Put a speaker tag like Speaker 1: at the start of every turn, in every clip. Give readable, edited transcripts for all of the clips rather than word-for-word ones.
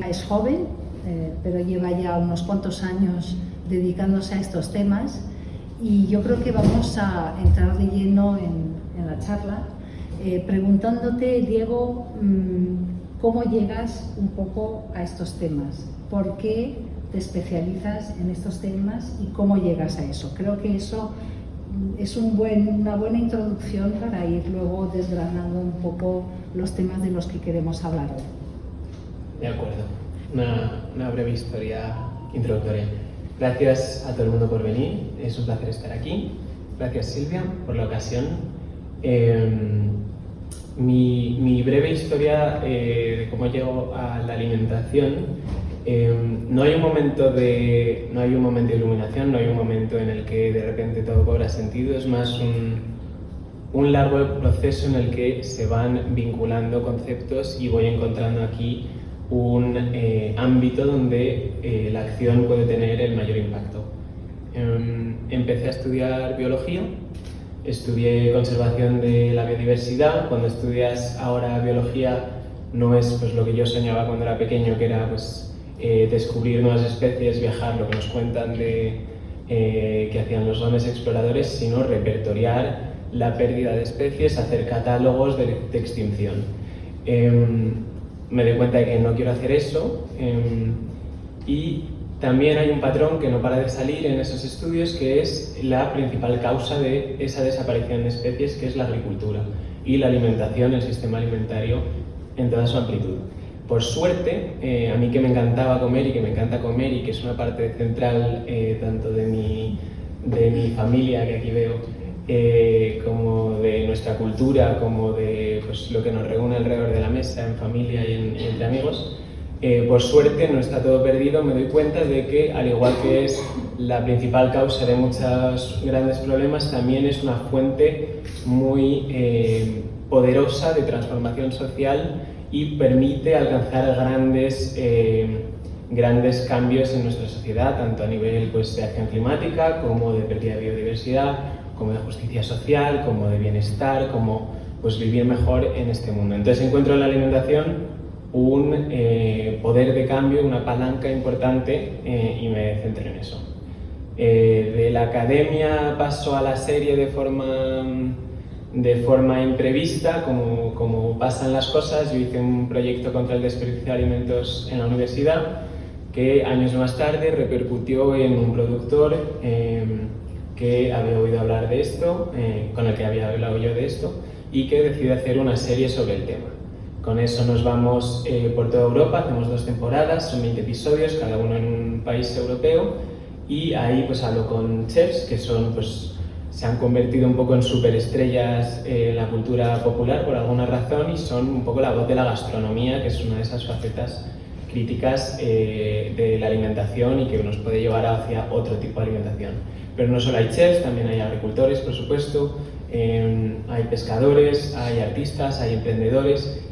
Speaker 1: es joven, pero lleva ya unos cuantos años dedicándose a estos temas y yo creo que vamos a entrar de lleno en la charla preguntándote, Diego, cómo llegas un poco a estos temas, por qué te especializas en estos temas y cómo llegas a eso. Creo que eso es una buena introducción para ir luego desgranando un poco los temas de los que queremos hablar hoy.
Speaker 2: De acuerdo, una breve historia introductoria. Gracias a todo el mundo por venir, es un placer estar aquí. Gracias, Silvia, por la ocasión. Mi breve historia de cómo llego a la alimentación, no hay un momento de iluminación, no hay un momento en el que de repente todo cobra sentido, es más un largo proceso en el que se van vinculando conceptos y voy encontrando aquí un ámbito donde la acción puede tener el mayor impacto. Empecé a estudiar biología, estudié conservación de la biodiversidad. Cuando estudias ahora biología no es pues lo que yo soñaba cuando era pequeño, que era pues descubrir nuevas especies, viajar, lo que nos cuentan de que hacían los grandes exploradores, sino repertoriar la pérdida de especies, hacer catálogos de extinción. Me doy cuenta de que no quiero hacer eso y también hay un patrón que no para de salir en esos estudios, que es la principal causa de esa desaparición de especies, que es la agricultura y la alimentación, el sistema alimentario en toda su amplitud. Por suerte, a mí que me encantaba comer y que me encanta comer y que es una parte central tanto de mi familia, que aquí veo, como de nuestra cultura, como de pues, lo que nos reúne alrededor de la mesa, en familia y entre amigos, por suerte no está todo perdido. Me doy cuenta de que, al igual que es la principal causa de muchos grandes problemas, también es una fuente muy poderosa de transformación social y permite alcanzar grandes cambios en nuestra sociedad, tanto a nivel pues, de acción climática, como de pérdida de biodiversidad, como de justicia social, como de bienestar, como pues, vivir mejor en este mundo. Entonces encuentro en la alimentación un poder de cambio, una palanca importante y me centré en eso. De la academia paso a la serie de forma imprevista, como pasan las cosas. Yo hice un proyecto contra el desperdicio de alimentos en la universidad que años más tarde repercutió en un productor que había oído hablar de esto, con el que había hablado yo de esto, y que decidió hacer una serie sobre el tema. Con eso nos vamos por toda Europa, hacemos 2 temporadas, son 20 episodios, cada uno en un país europeo, y ahí pues hablo con chefs que son, pues, se han convertido un poco en superestrellas en la cultura popular por alguna razón y son un poco la voz de la gastronomía, que es una de esas facetas críticas de la alimentación y que nos puede llevar hacia otro tipo de alimentación. Pero no solo hay chefs, también hay agricultores, por supuesto, hay pescadores, hay artistas, hay emprendedores.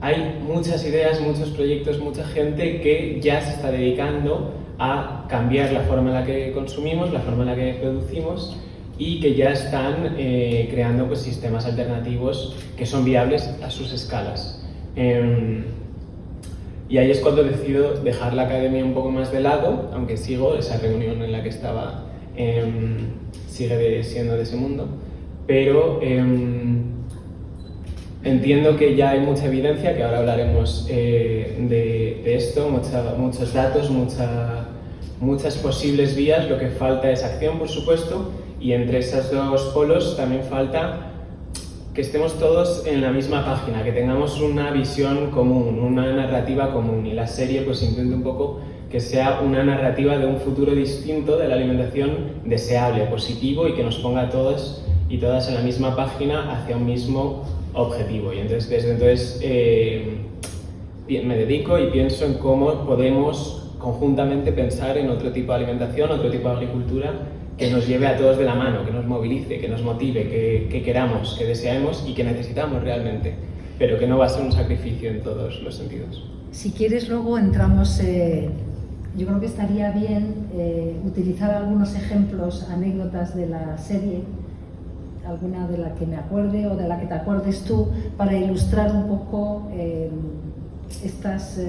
Speaker 2: Hay muchas ideas, muchos proyectos, mucha gente que ya se está dedicando a cambiar la forma en la que consumimos, la forma en la que producimos y que ya están creando pues, sistemas alternativos que son viables a sus escalas. Y ahí es cuando decido dejar la academia un poco más de lado, aunque sigo, esa reunión en la que estaba sigue siendo de ese mundo, pero entiendo que ya hay mucha evidencia, que ahora hablaremos de esto, muchos datos, muchas posibles vías. Lo que falta es acción, por supuesto, y entre esos 2 polos también falta que estemos todos en la misma página, que tengamos una visión común, una narrativa común. Y la serie pues intenta un poco que sea una narrativa de un futuro distinto de la alimentación deseable, positivo y que nos ponga a todos y todas en la misma página hacia un mismo objetivo. Y entonces, desde entonces me dedico y pienso en cómo podemos conjuntamente pensar en otro tipo de alimentación, otro tipo de agricultura que nos lleve a todos de la mano, que nos movilice, que nos motive, que queramos, que deseemos y que necesitamos realmente, pero que no va a ser un sacrificio en todos los sentidos.
Speaker 1: Si quieres, luego entramos. Yo creo que estaría bien utilizar algunos ejemplos, anécdotas de la serie, alguna de la que me acuerde o de la que te acuerdes tú, para ilustrar un poco estas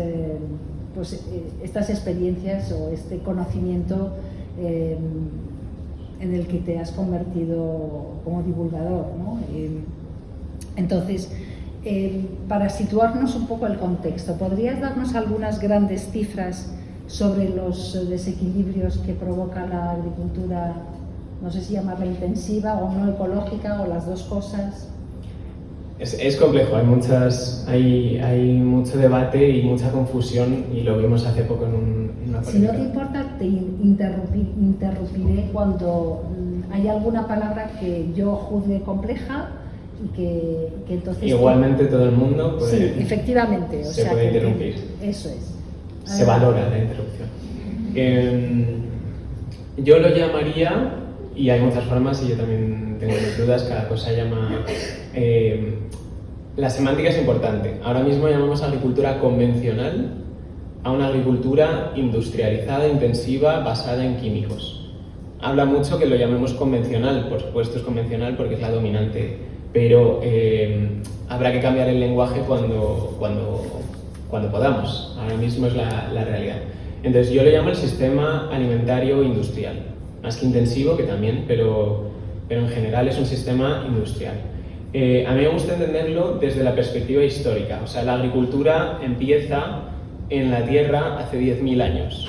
Speaker 1: experiencias o este conocimiento en el que te has convertido como divulgador, ¿no? Entonces, para situarnos un poco el contexto, ¿podrías darnos algunas grandes cifras sobre los desequilibrios que provoca la agricultura, no sé si llamarla intensiva o no ecológica o las dos cosas?
Speaker 2: Es complejo, hay mucho debate y mucha confusión, y lo vimos hace poco en una polémica.
Speaker 1: Si no te importa, te interrumpiré cuando hay alguna palabra que yo juzgue compleja y que entonces...
Speaker 2: Igualmente todo el mundo puede...
Speaker 1: Sí, efectivamente.
Speaker 2: Se puede interrumpir.
Speaker 1: Eso es.
Speaker 2: Se valora la interrupción. Yo lo llamaría, y hay muchas formas y yo también tengo mis dudas, cada cosa llama... la semántica es importante. Ahora mismo llamamos agricultura convencional a una agricultura industrializada, intensiva, basada en químicos. Habla mucho que lo llamemos convencional, por supuesto es convencional porque es la dominante, pero habrá que cambiar el lenguaje cuando podamos. Ahora mismo es la realidad. Entonces yo le llamo el sistema alimentario industrial, más que intensivo, que también, pero en general es un sistema industrial. A mí me gusta entenderlo desde la perspectiva histórica, o sea, la agricultura empieza en la Tierra hace 10.000 años.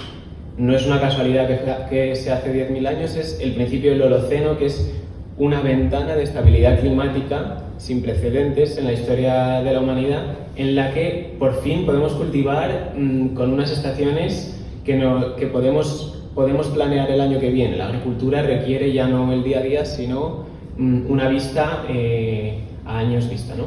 Speaker 2: No es una casualidad que sea hace 10.000 años, es el principio del Holoceno, que es una ventana de estabilidad climática sin precedentes en la historia de la humanidad, en la que por fin podemos cultivar con unas estaciones que podemos planear el año que viene. La agricultura requiere ya no el día a día, sino una vista a años vista, ¿no?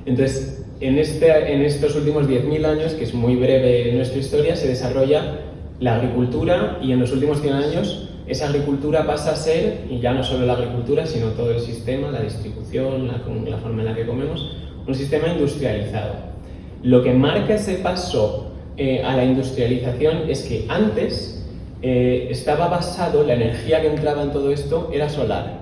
Speaker 2: Entonces, en estos últimos 10.000 años, que es muy breve en nuestra historia, se desarrolla la agricultura, y en los últimos 100 años esa agricultura pasa a ser, y ya no solo la agricultura, sino todo el sistema, la distribución, la forma en la que comemos, un sistema industrializado. Lo que marca ese paso a la industrialización es que antes estaba basado, la energía que entraba en todo esto era solar.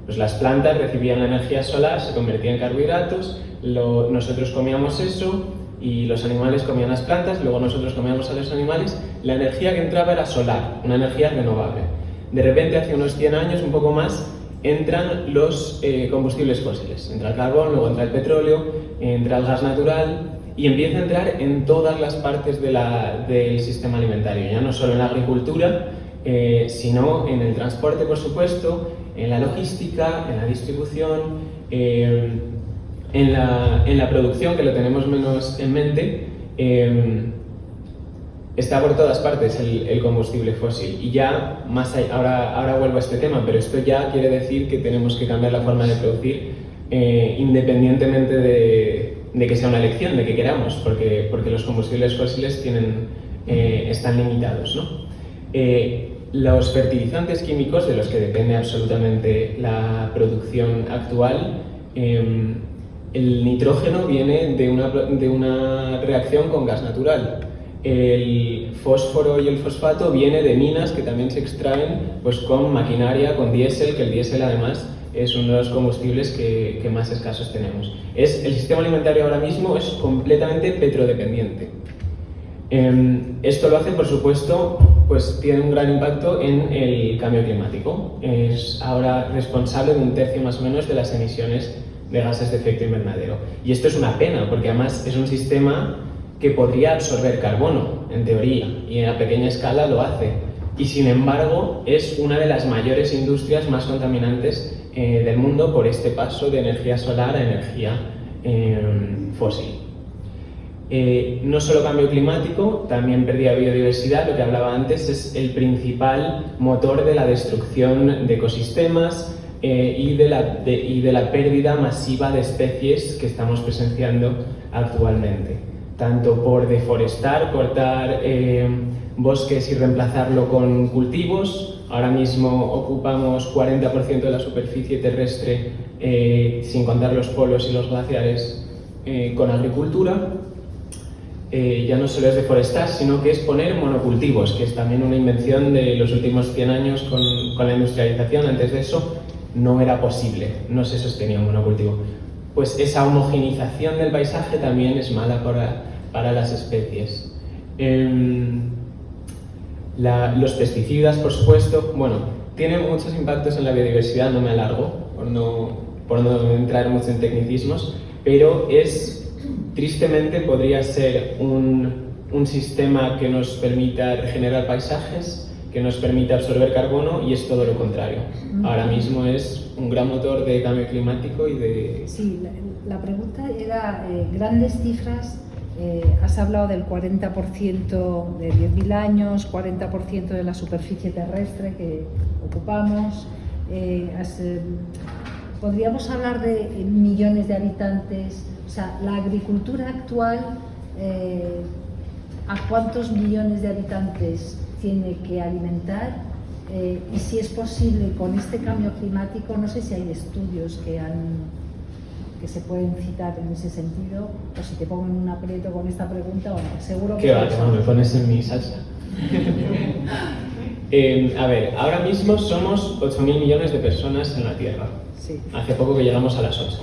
Speaker 2: Pues las plantas recibían la energía solar, se convertía en carbohidratos, nosotros comíamos eso y los animales comían las plantas, luego nosotros comíamos a los animales. La energía que entraba era solar, una energía renovable. De repente, hace unos 100 años, un poco más, entran los combustibles fósiles. Entra el carbón, luego entra el petróleo, entra el gas natural y empieza a entrar en todas las partes del sistema alimentario, ya no solo en la agricultura, sino en el transporte, por supuesto, en la logística, en la distribución, en la producción, que lo tenemos menos en mente. Está por todas partes el combustible fósil. Y ya, ahora vuelvo a este tema, pero esto ya quiere decir que tenemos que cambiar la forma de producir, independientemente de que sea una elección, de que queramos, porque los combustibles fósiles están limitados, ¿no? Los fertilizantes químicos, de los que depende absolutamente la producción actual, el nitrógeno viene de una reacción con gas natural. El fósforo y el fosfato viene de minas que también se extraen pues, con maquinaria, con diésel, que el diésel además es uno de los combustibles que más escasos tenemos. El sistema alimentario ahora mismo es completamente petrodependiente. Esto lo hace, por supuesto, pues tiene un gran impacto en el cambio climático. Es ahora responsable de 1/3 más o menos de las emisiones de gases de efecto invernadero. Y esto es una pena, porque además es un sistema que podría absorber carbono, en teoría, y a pequeña escala lo hace. Y sin embargo, es una de las mayores industrias más contaminantes del mundo por este paso de energía solar a energía fósil. No solo cambio climático, también pérdida de biodiversidad. Lo que hablaba antes es el principal motor de la destrucción de ecosistemas y de la pérdida masiva de especies que estamos presenciando actualmente. Tanto por deforestar, cortar bosques y reemplazarlo con cultivos. Ahora mismo ocupamos 40% de la superficie terrestre, sin contar los polos y los glaciares, con agricultura. Ya no solo es deforestar, sino que es poner monocultivos, que es también una invención de los últimos 100 años con la industrialización. Antes de eso no era posible, no se sostenía un monocultivo. pues esa homogenización del paisaje también es mala para las especies. Los pesticidas, por supuesto, bueno, tienen muchos impactos en la biodiversidad, no me alargo por no entrar mucho en tecnicismos, pero tristemente podría ser un sistema que nos permita regenerar paisajes, que nos permita absorber carbono, y es todo lo contrario. Ahora mismo es un gran motor de cambio climático y de...
Speaker 1: Sí, la pregunta era grandes cifras. Has hablado del 40% de 10.000 años, 40% de la superficie terrestre que ocupamos. Podríamos hablar de millones de habitantes. O sea, la agricultura actual, ¿a cuántos millones de habitantes tiene que alimentar? Y si es posible con este cambio climático, no sé si hay estudios que se pueden citar en ese sentido, o si te pongo en un aprieto con esta pregunta, bueno, seguro que...
Speaker 2: ¿Qué va? Me pones en mi salsa. A ver, ahora mismo somos 8.000 millones de personas en la Tierra.
Speaker 1: Sí.
Speaker 2: Hace poco que llegamos a las 8.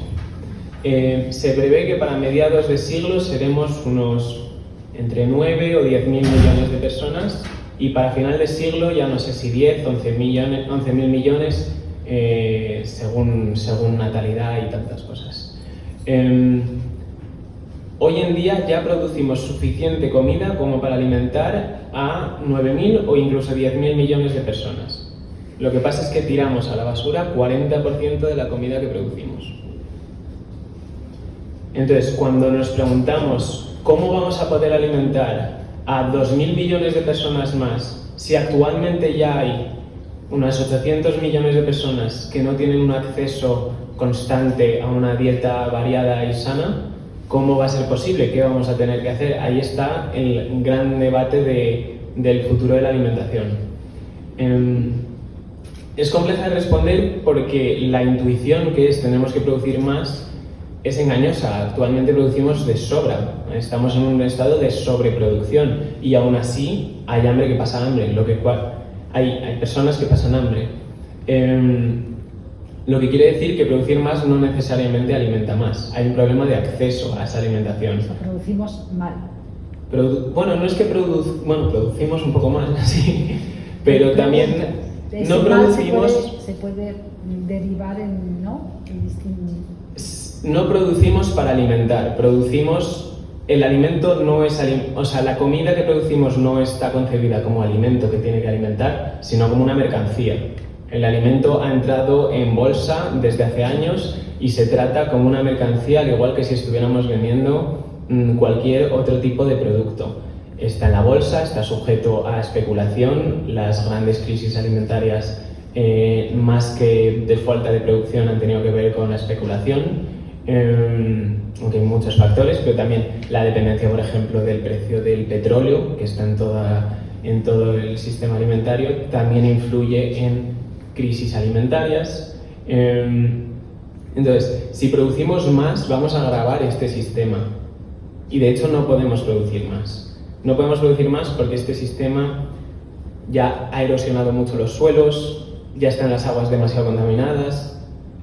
Speaker 2: Se prevé que para mediados de siglo seremos unos entre 9 o 10.000 millones de personas, y para final de siglo ya no sé si 10, 11.000 millones, según natalidad y tantas cosas. Hoy en día ya producimos suficiente comida como para alimentar a 9.000 o incluso 10.000 millones de personas. Lo que pasa es que tiramos a la basura 40% de la comida que producimos. Entonces, cuando nos preguntamos cómo vamos a poder alimentar a 2.000 millones de personas más, si actualmente ya hay unas 800 millones de personas que no tienen un acceso constante a una dieta variada y sana, ¿cómo va a ser posible? ¿Qué vamos a tener que hacer? Ahí está el gran debate del futuro de la alimentación. Es compleja de responder porque la intuición que tenemos que producir más es engañosa. Actualmente producimos de sobra, estamos en un estado de sobreproducción, y aún así hay hambre que pasa hambre, hay personas que pasan hambre. Lo que quiere decir que producir más no necesariamente alimenta más. Hay un problema de acceso a esa alimentación.
Speaker 1: O sea, producimos mal.
Speaker 2: Bueno, no es que producimos un poco mal, sí, pero también no producimos...
Speaker 1: Se puede derivar en, ¿no?
Speaker 2: No producimos para alimentar, producimos... El alimento no es... O sea, la comida que producimos no está concebida como alimento que tiene que alimentar, sino como una mercancía. El alimento ha entrado en bolsa desde hace años y se trata como una mercancía, al igual que si estuviéramos vendiendo cualquier otro tipo de producto. Está en la bolsa, está sujeto a especulación. Las grandes crisis alimentarias, más que de falta de producción, han tenido que ver con la especulación, aunque hay muchos factores, pero también la dependencia, por ejemplo, del precio del petróleo, que está en todo el sistema alimentario, también influye en crisis alimentarias. Entonces, si producimos más, vamos a agravar este sistema, y de hecho no podemos producir más. No podemos producir más porque este sistema ya ha erosionado mucho los suelos, ya están las aguas demasiado contaminadas,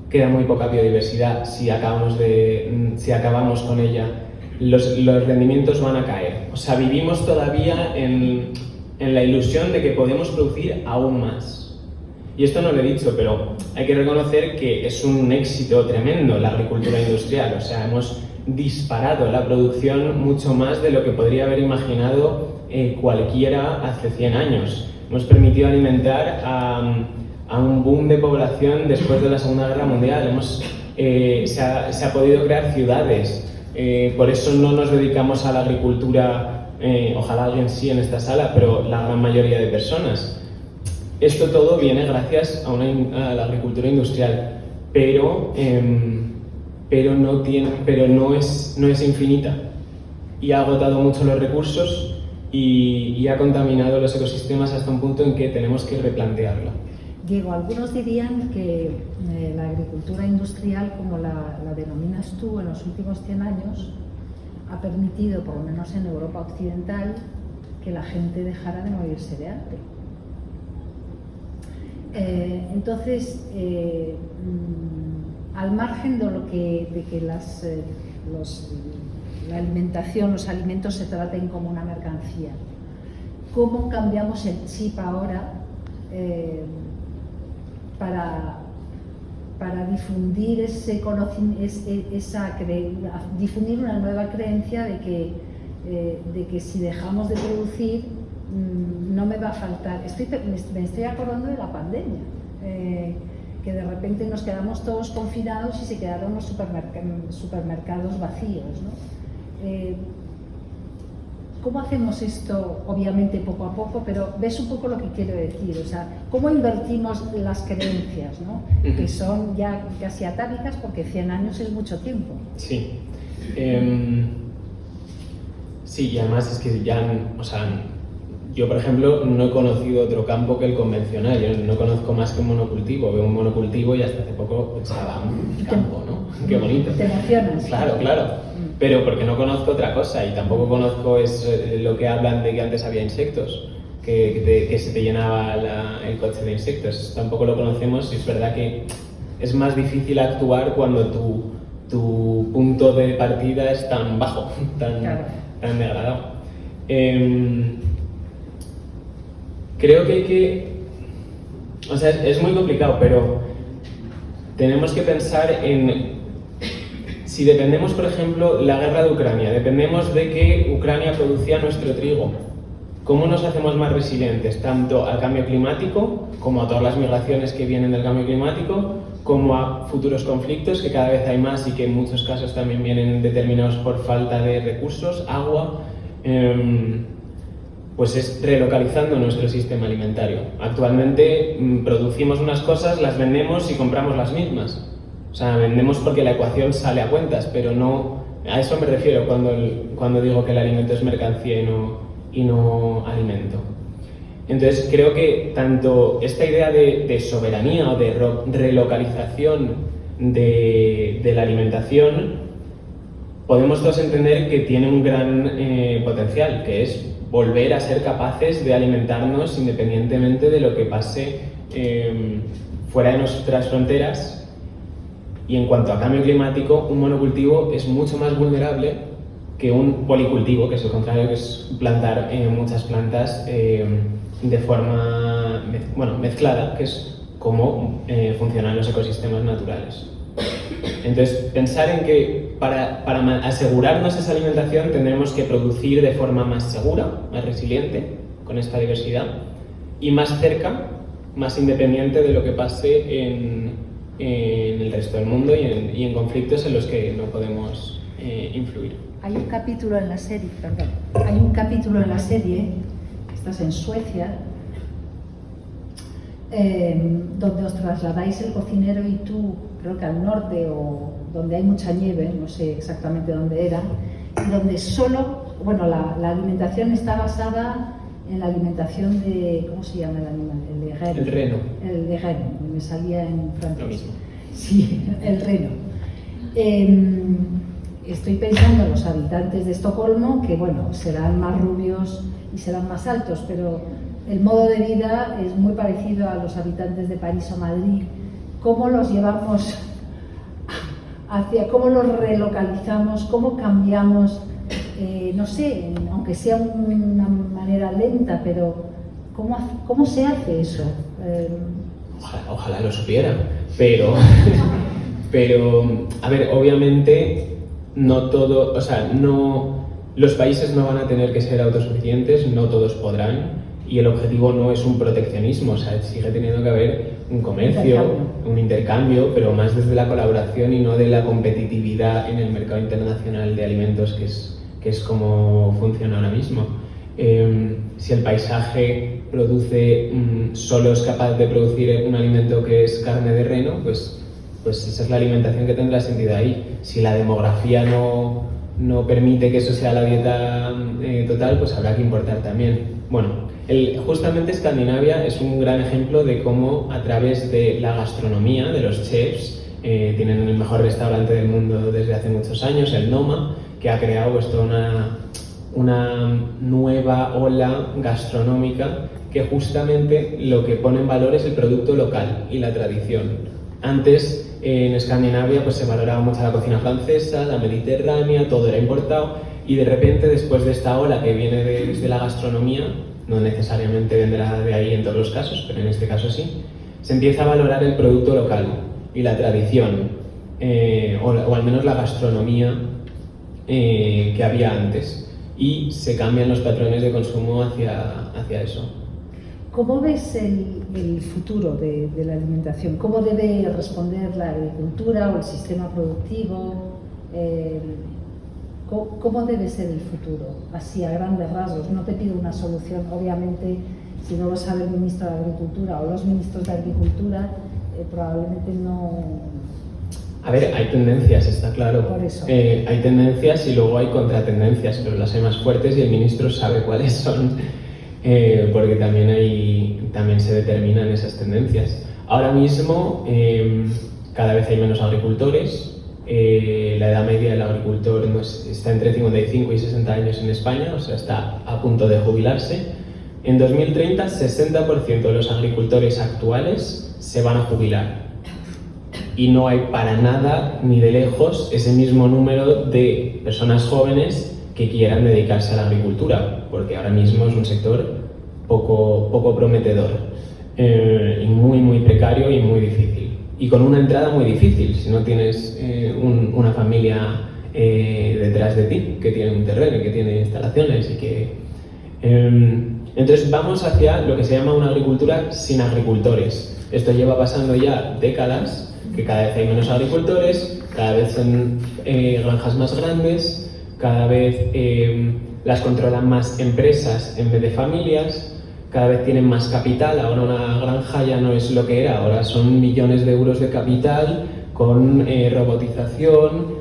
Speaker 2: queda muy poca biodiversidad. Si acabamos con ella, los rendimientos van a caer. O sea, vivimos todavía en la ilusión de que podemos producir aún más. Y esto no lo he dicho, pero hay que reconocer que es un éxito tremendo la agricultura industrial. O sea, hemos disparado la producción mucho más de lo que podría haber imaginado cualquiera hace 100 años. Hemos permitido alimentar a un boom de población después de la Segunda Guerra Mundial. Se ha podido crear ciudades. Por eso no nos dedicamos a la agricultura, ojalá alguien sí en esta sala, pero la gran mayoría de personas. Esto todo viene gracias a la agricultura industrial, pero no es infinita, y ha agotado mucho los recursos y ha contaminado los ecosistemas hasta un punto en que tenemos que replantearlo.
Speaker 1: Diego, algunos dirían que la agricultura industrial, como la denominas tú, en los últimos 100 años, ha permitido, por lo menos en Europa occidental, que la gente dejara de morirse de hambre. al margen de que la alimentación, los alimentos se traten como una mercancía. ¿Cómo cambiamos el chip ahora para difundir ese conocimiento, difundir una nueva creencia de que si dejamos de producir no me va a faltar? Me estoy acordando de la pandemia, que de repente nos quedamos todos confinados y se quedaron los supermercados vacíos, ¿no? ¿Cómo hacemos esto? Obviamente poco a poco, pero ves un poco lo que quiero decir, o sea, ¿cómo invertimos las creencias, ¿no? Que son ya casi atávicas, porque 100 años es mucho tiempo?
Speaker 2: Sí. Sí, y además es que ya, o sea, yo por ejemplo no he conocido otro campo que el convencional, yo no conozco más que un monocultivo, veo un monocultivo y hasta hace poco pensaba, un campo, ¿no? Qué bonito.
Speaker 1: Te emocionas.
Speaker 2: Claro, claro. Pero porque no conozco otra cosa y tampoco conozco lo que hablan de que antes había insectos, que se te llenaba el coche de insectos. Tampoco lo conocemos y es verdad que es más difícil actuar cuando tu punto de partida es tan bajo, tan degradado. Creo que hay que... O sea, es muy complicado, pero tenemos que pensar en... Si dependemos, por ejemplo, la guerra de Ucrania, dependemos de que Ucrania producía nuestro trigo, ¿cómo nos hacemos más resilientes tanto al cambio climático, como a todas las migraciones que vienen del cambio climático, como a futuros conflictos, que cada vez hay más y que en muchos casos también vienen determinados por falta de recursos, agua? Pues es relocalizando nuestro sistema alimentario. Actualmente producimos unas cosas, las vendemos y compramos las mismas. O sea, vendemos porque la ecuación sale a cuentas, pero no... A eso me refiero cuando digo que el alimento es mercancía y no alimento. Entonces, creo que tanto esta idea de soberanía o de relocalización de la alimentación, podemos todos entender que tiene un gran potencial, que es volver a ser capaces de alimentarnos independientemente de lo que pase fuera de nuestras fronteras. Y en cuanto a cambio climático, un monocultivo es mucho más vulnerable que un policultivo, que es el contrario, que es plantar muchas plantas de forma mezclada, que es como funcionan los ecosistemas naturales. Entonces, pensar en que para asegurarnos esa alimentación tendremos que producir de forma más segura, más resiliente, con esta diversidad, y más cerca, más independiente de lo que pase en el resto del mundo y en conflictos en los que no podemos influir.
Speaker 1: Hay un capítulo en la serie, estás en Suecia, donde os trasladáis el cocinero y tú, creo que al norte o donde hay mucha nieve, no sé exactamente dónde era, y donde la alimentación está basada en la alimentación de, ¿cómo se llama el animal?
Speaker 2: El reno.
Speaker 1: El de reno, me salía en francés.
Speaker 2: Lo mismo.
Speaker 1: Sí, el reno. Estoy pensando en los habitantes de Estocolmo, que bueno, serán más rubios y serán más altos, pero el modo de vida es muy parecido a los habitantes de París o Madrid. ¿Cómo los llevamos cómo los relocalizamos, cómo cambiamos? No sé, aunque sea una manera lenta, pero ¿cómo se hace eso?
Speaker 2: Ojalá lo supiera, pero a ver, obviamente no todo, o sea, los países no van a tener que ser autosuficientes, no todos podrán, y el objetivo no es un proteccionismo, o sea, sigue teniendo que haber un comercio, un intercambio, pero más desde la colaboración y no de la competitividad en el mercado internacional de alimentos, que es como funciona ahora mismo. Si el paisaje solo es capaz de producir un alimento que es carne de reno, pues esa es la alimentación que tendrá sentido ahí. Si la demografía no permite que eso sea la dieta total, pues habrá que importar también. Bueno, justamente Escandinavia es un gran ejemplo de cómo a través de la gastronomía, de los chefs, tienen el mejor restaurante del mundo desde hace muchos años, el Noma, que ha creado una nueva ola gastronómica que justamente lo que pone en valor es el producto local y la tradición. Antes en Escandinavia pues se valoraba mucho la cocina francesa, la mediterránea, todo era importado, y de repente, después de esta ola que viene desde la gastronomía, no necesariamente vendrá de ahí en todos los casos, pero en este caso sí, se empieza a valorar el producto local y la tradición, o al menos la gastronomía que había antes, y se cambian los patrones de consumo hacia eso.
Speaker 1: ¿Cómo ves el futuro de la alimentación? ¿Cómo debe responder la agricultura o el sistema productivo? ¿Cómo debe ser el futuro? Así, a grandes rasgos. No te pido una solución, obviamente, si no lo sabe el ministro de Agricultura o los ministros de Agricultura, probablemente no...
Speaker 2: A ver, hay tendencias, está claro.
Speaker 1: Por eso.
Speaker 2: Hay tendencias y luego hay contratendencias, pero las hay más fuertes y el ministro sabe cuáles son, porque también se determinan esas tendencias. Ahora mismo cada vez hay menos agricultores. La edad media del agricultor está entre 55 y 60 años en España, o sea, está a punto de jubilarse. En 2030, 60% de los agricultores actuales se van a jubilar. Y no hay para nada, ni de lejos, ese mismo número de personas jóvenes que quieran dedicarse a la agricultura, porque ahora mismo es un sector poco prometedor, y muy precario y muy difícil. Y con una entrada muy difícil, si no tienes una familia detrás de ti, que tiene un terreno y que tiene instalaciones y que... Entonces vamos hacia lo que se llama una agricultura sin agricultores. Esto lleva pasando ya décadas, que cada vez hay menos agricultores, cada vez son granjas más grandes, cada vez las controlan más empresas en vez de familias, cada vez tienen más capital. Ahora una granja ya no es lo que era, ahora son millones de euros de capital con robotización,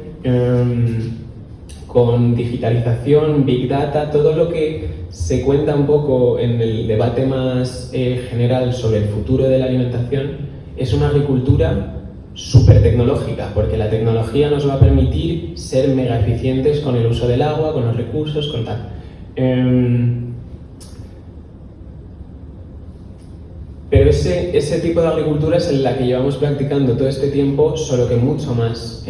Speaker 2: con digitalización, Big Data, todo lo que se cuenta un poco en el debate más general sobre el futuro de la alimentación. Es una agricultura súper tecnológica, porque la tecnología nos va a permitir ser mega eficientes con el uso del agua, con los recursos, con tal. Pero ese tipo de agricultura es la que llevamos practicando todo este tiempo, solo que mucho más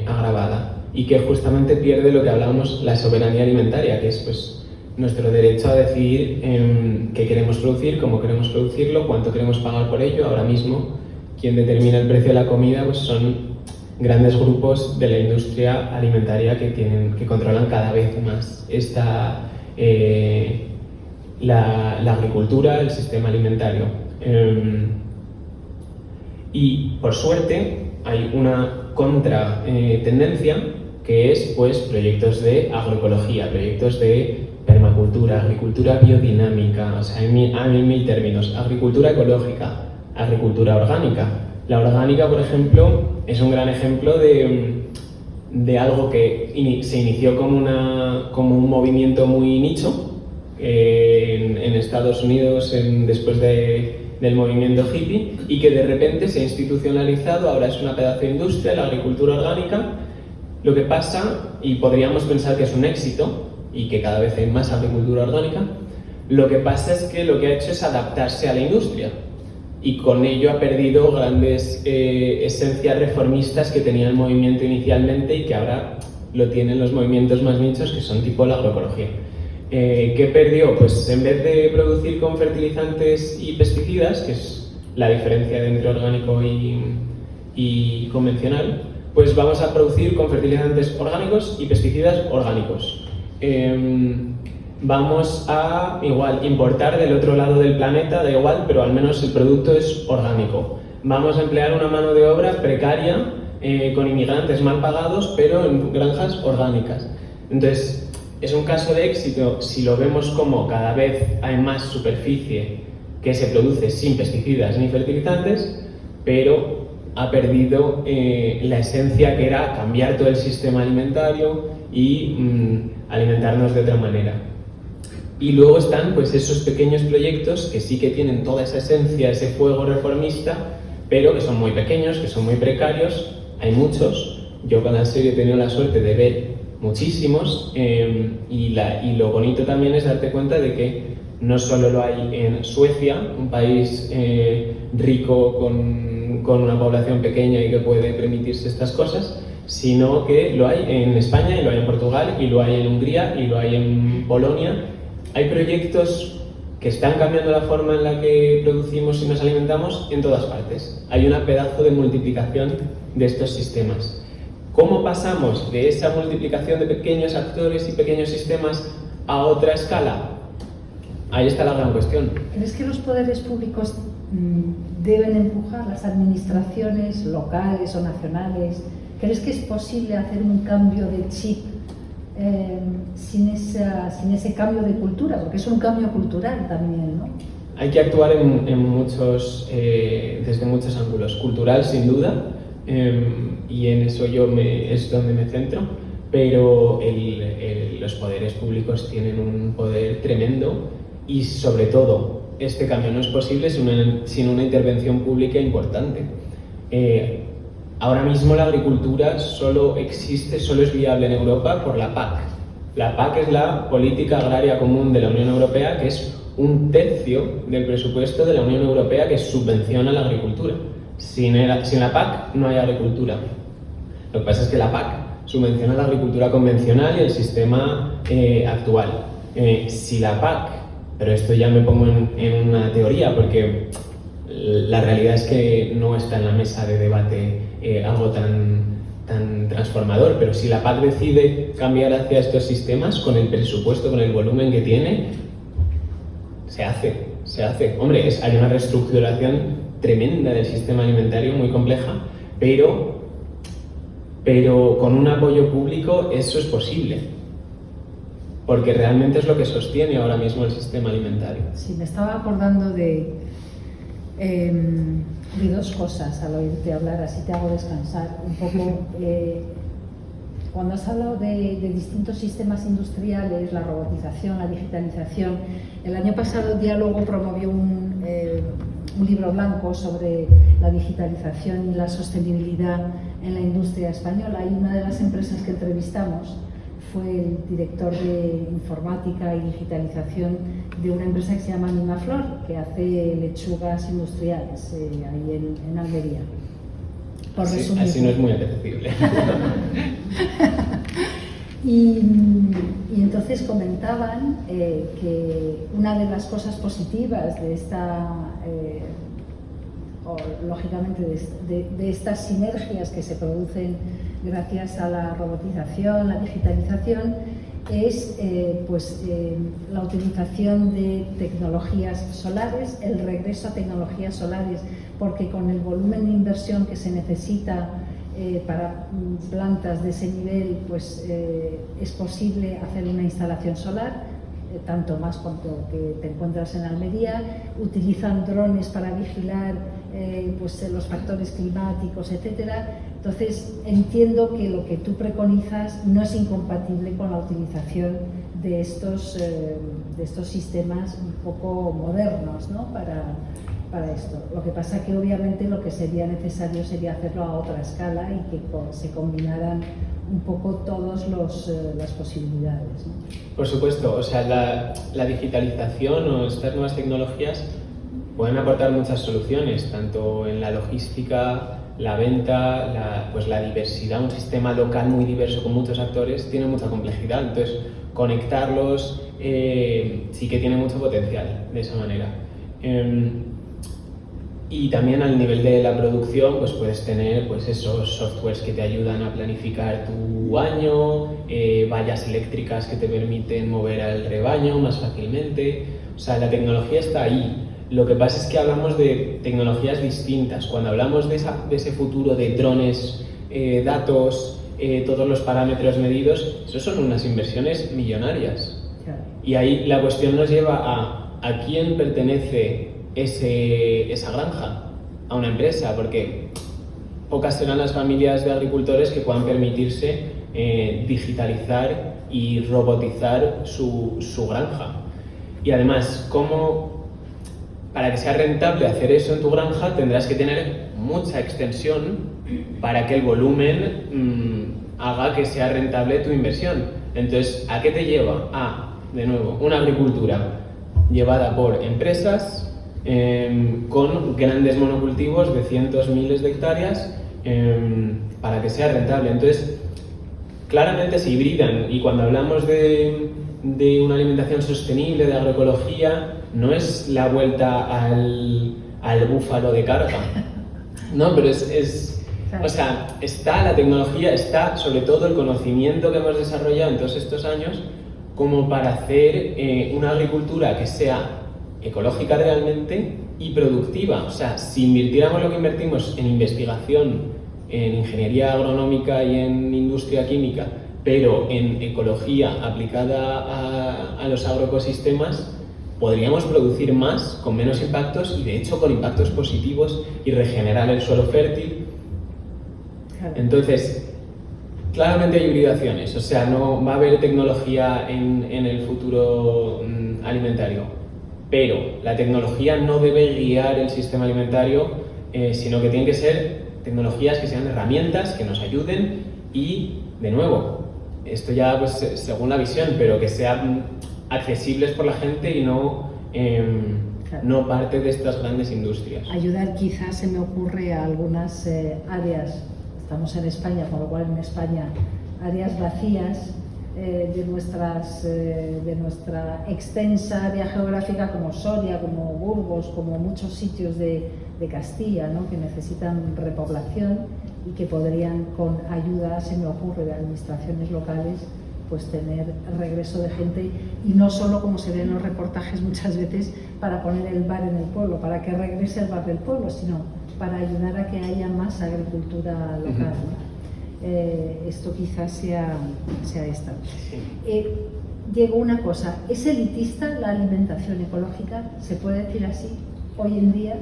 Speaker 2: agravada, y que justamente pierde lo que hablábamos, la soberanía alimentaria, que es pues nuestro derecho a decidir qué queremos producir, cómo queremos producirlo, cuánto queremos pagar por ello. Ahora mismo quien determina el precio de la comida pues son grandes grupos de la industria alimentaria que controlan cada vez más la agricultura, el sistema alimentario. Y por suerte hay una tendencia que es pues proyectos de agroecología, proyectos de permacultura, agricultura biodinámica, o sea, hay mil términos, agricultura ecológica, agricultura orgánica. La orgánica, por ejemplo, es un gran ejemplo de algo que se inició como un movimiento muy nicho en Estados Unidos después del movimiento hippie, y que de repente se ha institucionalizado. Ahora es una pedazo de industria, la agricultura orgánica. Lo que pasa, y podríamos pensar que es un éxito y que cada vez hay más agricultura orgánica, lo que pasa es que lo que ha hecho es adaptarse a la industria, y con ello ha perdido grandes esencias reformistas que tenía el movimiento inicialmente y que ahora lo tienen los movimientos más nichos, que son tipo la agroecología. ¿Qué perdió? Pues en vez de producir con fertilizantes y pesticidas, que es la diferencia entre orgánico y convencional, pues vamos a producir con fertilizantes orgánicos y pesticidas orgánicos. Vamos a importar del otro lado del planeta, da igual, pero al menos el producto es orgánico. Vamos a emplear una mano de obra precaria, con inmigrantes mal pagados, pero en granjas orgánicas. Entonces, es un caso de éxito si lo vemos como cada vez hay más superficie que se produce sin pesticidas ni fertilizantes, pero ha perdido la esencia, que era cambiar todo el sistema alimentario y alimentarnos de otra manera. Y luego están pues esos pequeños proyectos que sí que tienen toda esa esencia, ese fuego reformista, pero que son muy pequeños, que son muy precarios. Hay muchos. Yo con la serie he tenido la suerte de ver muchísimos, y lo bonito también es darte cuenta de que no solo lo hay en Suecia, un país rico con una población pequeña y que puede permitirse estas cosas, sino que lo hay en España y lo hay en Portugal y lo hay en Hungría y lo hay en Polonia. Hay proyectos que están cambiando la forma en la que producimos y nos alimentamos en todas partes. Hay un pedazo de multiplicación de estos sistemas. ¿Cómo pasamos de esa multiplicación de pequeños actores y pequeños sistemas a otra escala? Ahí está la gran cuestión.
Speaker 1: ¿Crees que los poderes públicos deben empujar, las administraciones locales o nacionales? ¿Crees que es posible hacer un cambio de chip sin ese cambio de cultura? Porque es un cambio cultural también, ¿no?
Speaker 2: Hay que actuar desde muchos ángulos. Cultural, sin duda, y en eso es donde me centro, pero los poderes públicos tienen un poder tremendo y, sobre todo, este cambio no es posible sin una intervención pública importante. Ahora mismo la agricultura solo es viable en Europa por la PAC. La PAC es la Política Agraria Común de la Unión Europea, que es 1/3 del presupuesto de la Unión Europea que subvenciona la agricultura. Sin la PAC no hay agricultura. Lo que pasa es que la PAC subvenciona la agricultura convencional y el sistema actual. Si la PAC, pero esto ya me pongo en una teoría porque la realidad es que no está en la mesa de debate algo tan transformador, pero si la PAC decide cambiar hacia estos sistemas con el presupuesto, con el volumen que tiene, se hace. Hombre, hay una reestructuración tremenda del sistema alimentario, muy compleja, pero con un apoyo público eso es posible, porque realmente es lo que sostiene ahora mismo el sistema alimentario.
Speaker 1: Sí, me estaba acordando de dos cosas al oírte hablar, así te hago descansar un poco. Cuando has hablado de distintos sistemas industriales, la robotización, la digitalización, el año pasado Diálogo promovió un libro blanco sobre la digitalización y la sostenibilidad en la industria española, y una de las empresas que entrevistamos fue el director de informática y digitalización de una empresa que se llama Nimaflor, que hace lechugas industriales ahí en Almería. Por resumir.
Speaker 2: Así no es muy apetecible.
Speaker 1: Y entonces comentaban que una de las cosas positivas de esta, lógicamente de estas sinergias que se producen gracias a la robotización, la digitalización, es la utilización de tecnologías solares, el regreso a tecnologías solares, porque con el volumen de inversión que se necesita para plantas de ese nivel, es posible hacer una instalación solar, tanto más cuanto que te encuentras en Almería. Utilizan drones para vigilar los factores climáticos, etcétera. Entonces entiendo que lo que tú preconizas no es incompatible con la utilización de estos sistemas un poco modernos, ¿no? para esto. Lo que pasa que obviamente lo que sería necesario sería hacerlo a otra escala y que se combinaran un poco todas las posibilidades, ¿no?
Speaker 2: Por supuesto, o sea, la digitalización o estas nuevas tecnologías pueden aportar muchas soluciones, tanto en la logística, la venta, la diversidad. Un sistema local muy diverso con muchos actores tiene mucha complejidad, entonces conectarlos sí que tiene mucho potencial de esa manera. Y también al nivel de la producción, puedes tener esos softwares que te ayudan a planificar tu año, vallas eléctricas que te permiten mover al rebaño más fácilmente. O sea, la tecnología está ahí. Lo que pasa es que hablamos de tecnologías distintas. Cuando hablamos de ese futuro de drones, datos, todos los parámetros medidos, esos son unas inversiones millonarias.
Speaker 1: Claro.
Speaker 2: Y ahí la cuestión nos lleva a quién pertenece esa granja, a una empresa, porque pocas serán las familias de agricultores que puedan permitirse digitalizar y robotizar su granja. Y además, para que sea rentable hacer eso en tu granja, tendrás que tener mucha extensión para que el volumen haga que sea rentable tu inversión. Entonces, ¿a qué te lleva? De nuevo, una agricultura llevada por empresas con grandes monocultivos de cientos, miles de hectáreas para que sea rentable. Entonces, claramente se hibridan, y cuando hablamos de una alimentación sostenible, de agroecología, no es la vuelta al búfalo de carga, no, pero o sea, está la tecnología, está sobre todo el conocimiento que hemos desarrollado en todos estos años como para hacer una agricultura que sea ecológica realmente y productiva. O sea, si invirtiéramos lo que invertimos en investigación, en ingeniería agronómica y en industria química, pero en ecología aplicada a los agroecosistemas, podríamos producir más con menos impactos y de hecho con impactos positivos y regenerar el suelo fértil. Entonces, claramente hay hibridaciones, o sea, no va a haber tecnología en el futuro alimentario, pero la tecnología no debe guiar el sistema alimentario, sino que tienen que ser tecnologías que sean herramientas que nos ayuden y, de nuevo, esto ya pues según la visión, pero que sean accesibles por la gente y no parte de estas grandes industrias.
Speaker 1: Ayudar quizás se me ocurre a algunas áreas. Estamos en España, con lo cual en España áreas vacías de nuestra extensa área geográfica, como Soria, como Burgos, como muchos sitios de Castilla, ¿no?, que necesitan repoblación y que podrían, con ayuda, se me ocurre, de administraciones locales, pues tener regreso de gente, y no solo como se ve en los reportajes muchas veces para poner el bar en el pueblo, para que regrese el bar del pueblo, sino para ayudar a que haya más agricultura local, ¿no? Esto quizás sea esta. Diego, una cosa, ¿es elitista la alimentación ecológica? ¿Se puede decir así hoy en día?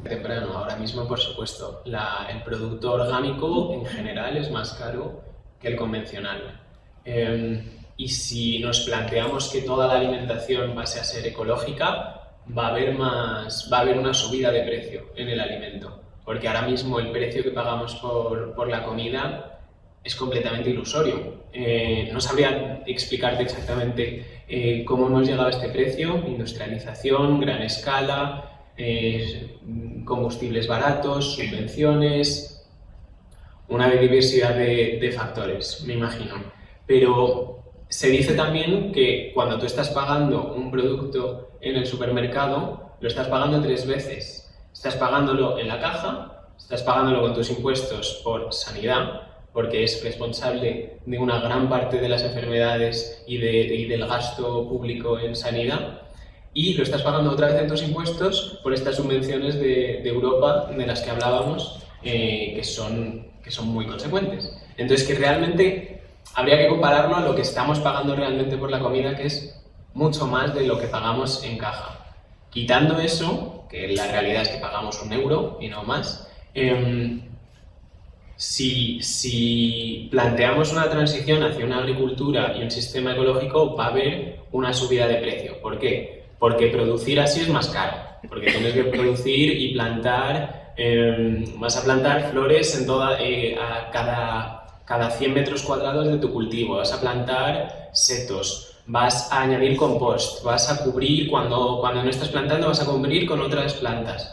Speaker 2: Temprano, ahora mismo por supuesto. El producto orgánico en general es más caro que el convencional. Y si nos planteamos que toda la alimentación pase a ser ecológica, va a haber una subida de precio en el alimento, porque ahora mismo el precio que pagamos por la comida es completamente ilusorio. No sabría explicarte exactamente cómo hemos llegado a este precio: industrialización, gran escala, combustibles baratos, subvenciones, una diversidad de factores, me imagino. Pero se dice también que cuando tú estás pagando un producto en el supermercado, lo estás pagando 3 veces. Estás pagándolo en la caja, estás pagándolo con tus impuestos por sanidad, porque es responsable de una gran parte de las enfermedades y del gasto público en sanidad, y lo estás pagando otra vez en tus impuestos por estas subvenciones de Europa de las que hablábamos, que son muy consecuentes. Entonces, que realmente habría que compararlo a lo que estamos pagando realmente por la comida, que es mucho más de lo que pagamos en caja. Quitando eso, que la realidad es que pagamos 1 euro y no más, si planteamos una transición hacia una agricultura y un sistema ecológico, va a haber una subida de precio. ¿Por qué? Porque producir así es más caro, porque tienes que producir y plantar, vas a plantar flores a cada 100 metros cuadrados de tu cultivo, vas a plantar setos, vas a añadir compost, vas a cubrir, cuando no estás plantando, vas a cubrir con otras plantas.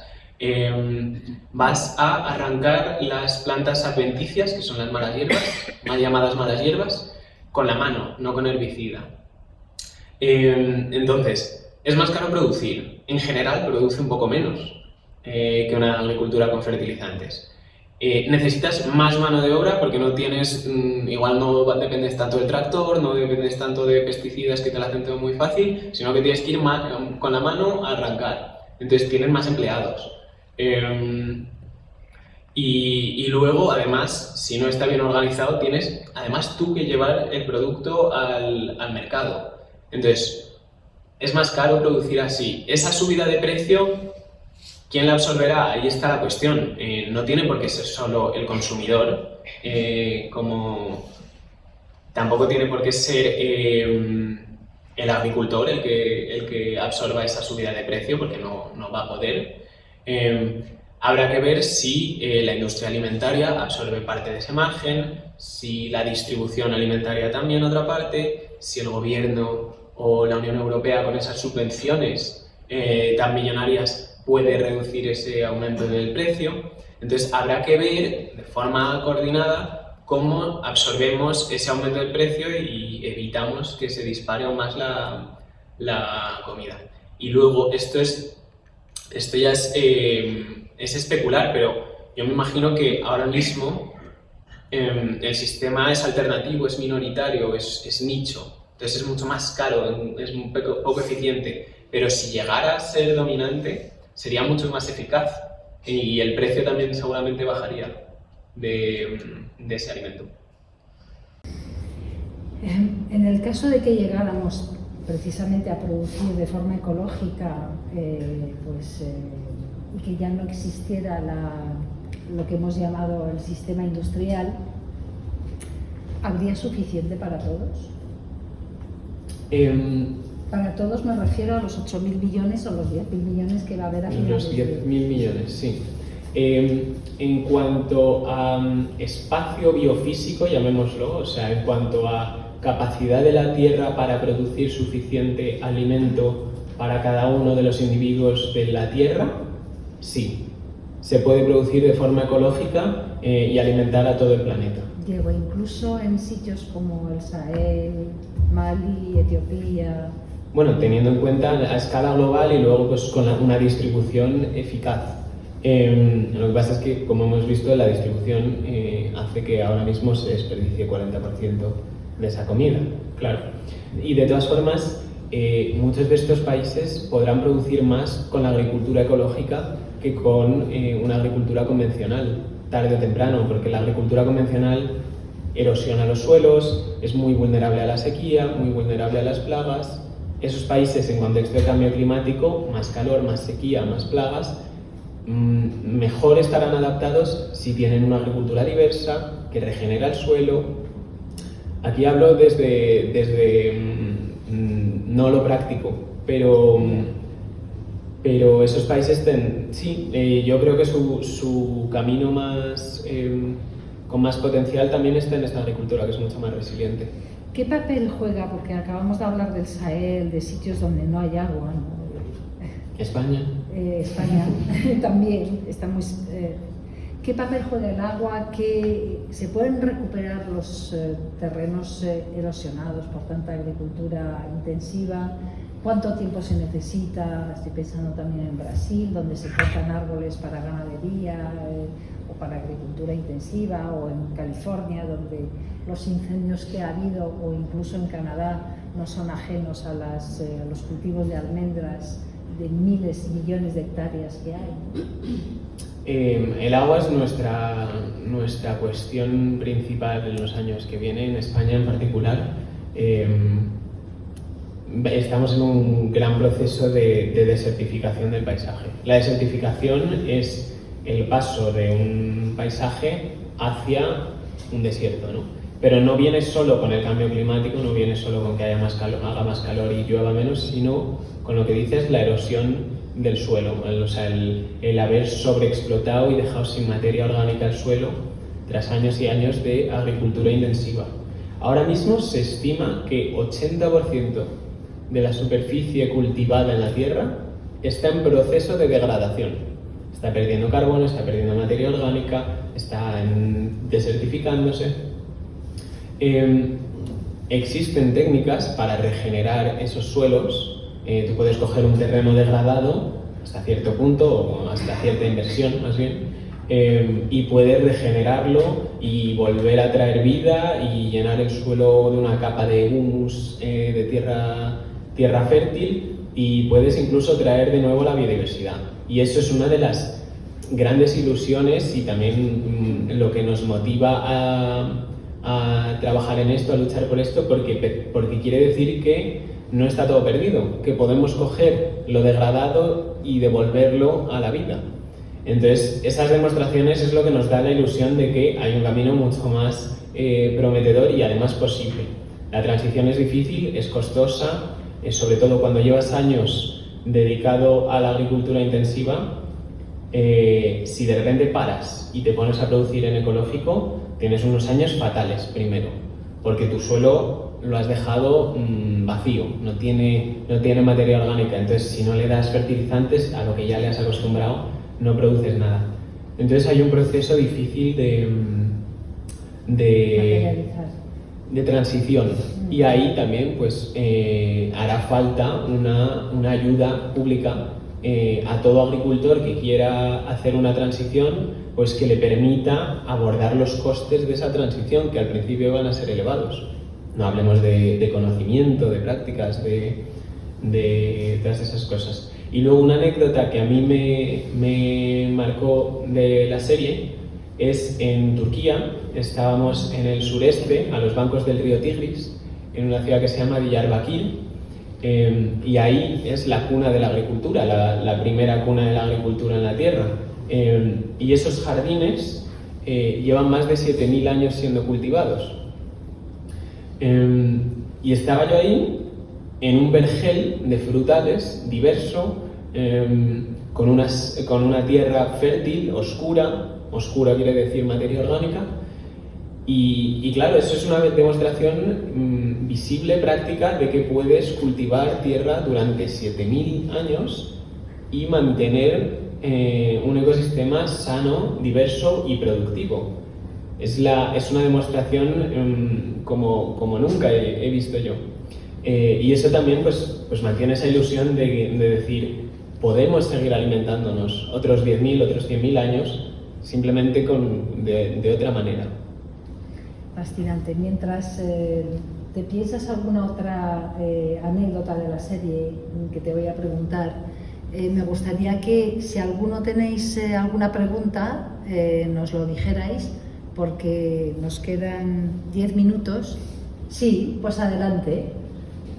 Speaker 2: Vas a arrancar las plantas adventicias, que son las malas hierbas, mal llamadas malas hierbas, con la mano, no con herbicida. Entonces, es más caro producir. En general, produce un poco menos que una agricultura con fertilizantes. Necesitas más mano de obra porque no tienes, igual no dependes tanto del tractor, no dependes tanto de pesticidas que te lo hacen todo muy fácil, sino que tienes que ir con la mano a arrancar. Entonces tienes más empleados. Y luego, además, si no está bien organizado, tienes además tú que llevar el producto al mercado. Entonces, es más caro producir así. Esa subida de precio, ¿quién la absorberá? Ahí está la cuestión. No tiene por qué ser solo el consumidor, tampoco tiene por qué ser el agricultor el que absorba esa subida de precio, porque no va a poder. Habrá que ver si la industria alimentaria absorbe parte de ese margen, si la distribución alimentaria también otra parte, si el gobierno o la Unión Europea con esas subvenciones tan millonarias puede reducir ese aumento del precio. Entonces habrá que ver de forma coordinada cómo absorbemos ese aumento del precio y evitamos que se dispare aún más la comida. Y luego esto ya es especular, pero yo me imagino que ahora mismo el sistema es alternativo, es minoritario, es nicho, entonces es mucho más caro, es un poco eficiente, pero si llegara a ser dominante sería mucho más eficaz y el precio también seguramente bajaría de ese alimento.
Speaker 1: En el caso de que llegáramos precisamente a producir de forma ecológica, y que ya no existiera lo que hemos llamado el sistema industrial, ¿habría suficiente para todos? Para todos me refiero a los 8.000 millones o los 10.000 millones que va a haber a finales.
Speaker 2: Los 10.000 millones, sí. En cuanto a espacio biofísico, llamémoslo, o sea, en cuanto a capacidad de la Tierra para producir suficiente alimento para cada uno de los individuos de la Tierra, sí. Se puede producir de forma ecológica y alimentar a todo el planeta.
Speaker 1: Diego, incluso en sitios como el Sahel, Mali, Etiopía...
Speaker 2: Bueno, teniendo en cuenta a escala global y luego pues con una distribución eficaz. Lo que pasa es que, como hemos visto, la distribución hace que ahora mismo se desperdicie 40% de esa comida, claro. Y de todas formas, muchos de estos países podrán producir más con la agricultura ecológica que con una agricultura convencional, tarde o temprano, porque la agricultura convencional erosiona los suelos, es muy vulnerable a la sequía, muy vulnerable a las plagas. Esos países, en contexto de cambio climático, más calor, más sequía, más plagas, mejor estarán adaptados si tienen una agricultura diversa, que regenera el suelo. Aquí hablo desde no lo práctico, pero esos países, yo creo que su camino con más potencial también está en esta agricultura, que es mucho más resiliente.
Speaker 1: ¿Qué papel juega? Porque acabamos de hablar del Sahel, de sitios donde no hay agua, ¿no?
Speaker 2: España.
Speaker 1: España también está muy... ¿Qué papel juega el agua? ¿Se pueden recuperar los terrenos erosionados por tanta agricultura intensiva? ¿Cuánto tiempo se necesita? Estoy pensando también en Brasil, donde se cortan árboles para ganadería o para agricultura intensiva, o en California, donde los incendios que ha habido, o incluso en Canadá, no son ajenos a los cultivos de almendras de miles y millones de hectáreas que hay.
Speaker 2: El agua es nuestra cuestión principal en los años que vienen, en España en particular. Estamos en un gran proceso de desertificación del paisaje. La desertificación es el paso de un paisaje hacia un desierto, ¿no? Pero no viene solo con el cambio climático, no viene solo con que haga más calor y llueva menos, sino con lo que dices, la erosión del suelo, el haber sobreexplotado y dejado sin materia orgánica el suelo tras años y años de agricultura intensiva. Ahora mismo se estima que 80% de la superficie cultivada en la Tierra está en proceso de degradación. Está perdiendo carbono, está perdiendo materia orgánica, está desertificándose. Existen técnicas para regenerar esos suelos. Tú puedes coger un terreno degradado hasta cierto punto, o hasta cierta inversión más bien, y puedes regenerarlo y volver a traer vida y llenar el suelo de una capa de humus, de tierra fértil, y puedes incluso traer de nuevo la biodiversidad. Y eso es una de las grandes ilusiones y también lo que nos motiva a trabajar en esto, a luchar por esto, porque quiere decir que no está todo perdido, que podemos coger lo degradado y devolverlo a la vida. Entonces, esas demostraciones es lo que nos da la ilusión de que hay un camino mucho más prometedor y además posible. La transición es difícil, es costosa, sobre todo cuando llevas años dedicado a la agricultura intensiva. Si de repente paras y te pones a producir en ecológico, tienes unos años fatales primero, porque tu suelo lo has dejado vacío, no tiene materia orgánica. Entonces, si no le das fertilizantes a lo que ya le has acostumbrado, no produces nada. Entonces hay un proceso difícil de transición, y ahí también pues hará falta una ayuda pública a todo agricultor que quiera hacer una transición, pues que le permita abordar los costes de esa transición, que al principio van a ser elevados. No hablemos de conocimiento, de prácticas, de todas esas cosas. Y luego una anécdota que a mí me marcó de la serie es en Turquía. Estábamos en el sureste, a los bancos del río Tigris, en una ciudad que se llama Diyarbakir, y ahí es la cuna de la agricultura, la primera cuna de la agricultura en la tierra. Y esos jardines llevan más de 7.000 años siendo cultivados. Y estaba yo ahí en un vergel de frutales diverso, con una tierra fértil, oscura quiere decir materia orgánica, y claro, eso es una demostración visible, práctica, de que puedes cultivar tierra durante 7.000 años y mantener un ecosistema sano, diverso y productivo. Es una demostración como nunca he visto yo. Y eso también pues mantiene esa ilusión de decir, podemos seguir alimentándonos otros 10.000, otros 100.000 años, simplemente de otra manera.
Speaker 1: Fascinante. Mientras te piensas alguna otra anécdota de la serie que te voy a preguntar, me gustaría que si alguno tenéis alguna pregunta, nos lo dijerais, porque nos quedan 10 minutos. Sí, pues adelante.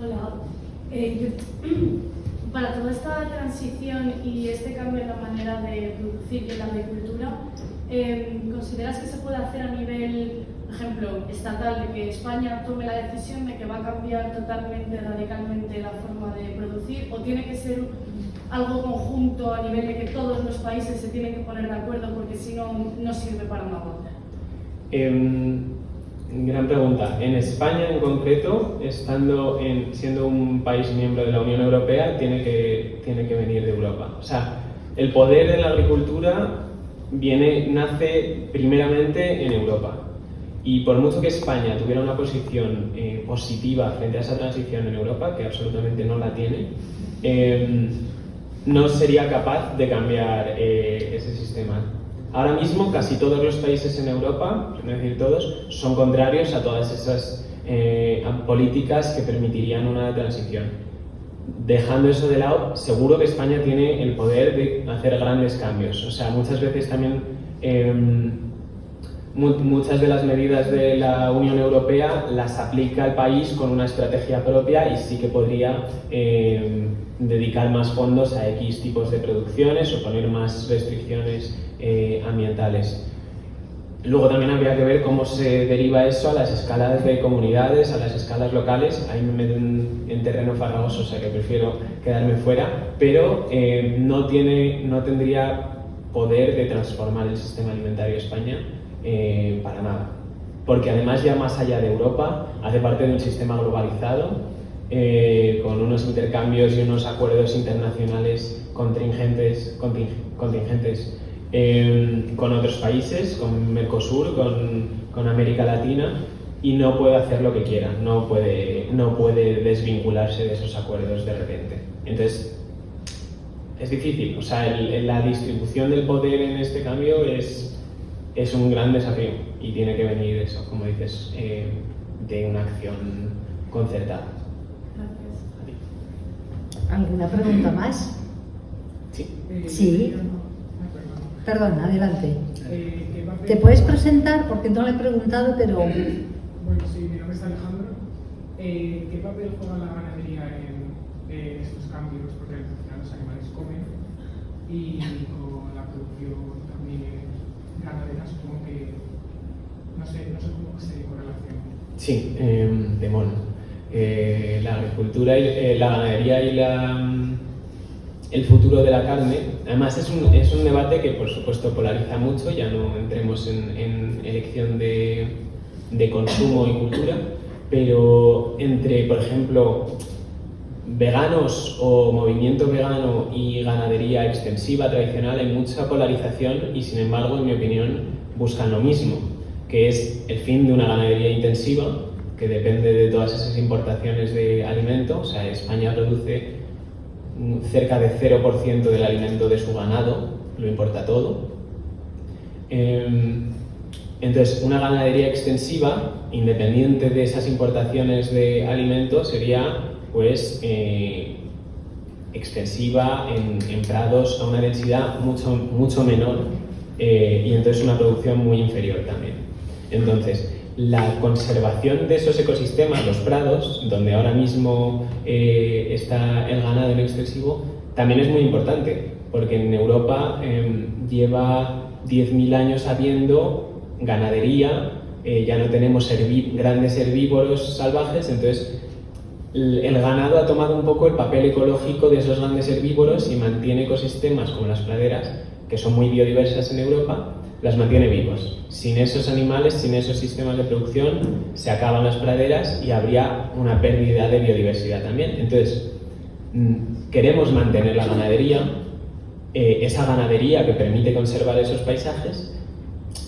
Speaker 3: Hola. Para toda esta transición y este cambio en la manera de producir en la agricultura, ¿consideras que se puede hacer a nivel, por ejemplo, estatal, de que España tome la decisión de que va a cambiar totalmente, radicalmente la forma de producir, o tiene que ser algo conjunto a nivel de que todos los países se tienen que poner de acuerdo, porque si no, no sirve para nada?
Speaker 2: Gran pregunta. En España en concreto, siendo un país miembro de la Unión Europea, tiene que venir de Europa. O sea, el poder de la agricultura nace primeramente en Europa. Y por mucho que España tuviera una posición positiva frente a esa transición en Europa, que absolutamente no la tiene, no sería capaz de cambiar ese sistema. Ahora mismo casi todos los países en Europa, por no decir todos, son contrarios a todas esas políticas que permitirían una transición. Dejando eso de lado, seguro que España tiene el poder de hacer grandes cambios. O sea, muchas veces también muchas de las medidas de la Unión Europea las aplica el país con una estrategia propia, y sí que podría dedicar más fondos a X tipos de producciones o poner más restricciones ambientales. Luego también habría que ver cómo se deriva eso a las escalas de comunidades, a las escalas locales. Ahí me meto en terreno farragoso, o sea que prefiero quedarme fuera, pero no tendría poder de transformar el sistema alimentario de España para nada. Porque además, ya más allá de Europa, hace parte de un sistema globalizado, con unos intercambios y unos acuerdos internacionales contingentes con otros países, con Mercosur, con América Latina, y no puede hacer lo que quiera, no puede desvincularse de esos acuerdos de repente. Entonces, es difícil. O sea, la distribución del poder en este cambio es un gran desafío, y tiene que venir eso, como dices, de una acción concertada.
Speaker 3: Gracias.
Speaker 1: ¿Alguna pregunta más?
Speaker 2: Sí.
Speaker 1: Sí. Perdón, adelante. ¿Te puedes presentar? Porque no le he preguntado, pero...
Speaker 4: Bueno, sí, mi nombre es Alejandro. ¿Qué papel juega la ganadería en estos cambios? Porque al final los animales comen, y con la producción también ganadera, supongo que no sé cómo se correlaciona.
Speaker 2: Sí, demonio. La agricultura y la ganadería y el futuro de la carne, además es un debate que por supuesto polariza mucho. Ya no entremos en elección de consumo y cultura, pero entre, por ejemplo, veganos o movimiento vegano y ganadería extensiva tradicional hay mucha polarización y, sin embargo, en mi opinión, buscan lo mismo, que es el fin de una ganadería intensiva que depende de todas esas importaciones de alimento. O sea, España produce cerca de 0% del alimento de su ganado, lo importa todo. Entonces, una ganadería extensiva, independiente de esas importaciones de alimentos, sería pues extensiva en prados a una densidad mucho menor y entonces una producción muy inferior también. Entonces, la conservación de esos ecosistemas, los prados, donde ahora mismo está el ganado en extensivo, también es muy importante, porque en Europa lleva 10.000 años habiendo ganadería, ya no tenemos grandes herbívoros salvajes, entonces el ganado ha tomado un poco el papel ecológico de esos grandes herbívoros y mantiene ecosistemas como las praderas, que son muy biodiversas en Europa, las mantiene vivos. Sin esos animales, sin esos sistemas de producción, se acaban las praderas y habría una pérdida de biodiversidad también. Entonces, queremos mantener la ganadería, esa ganadería que permite conservar esos paisajes.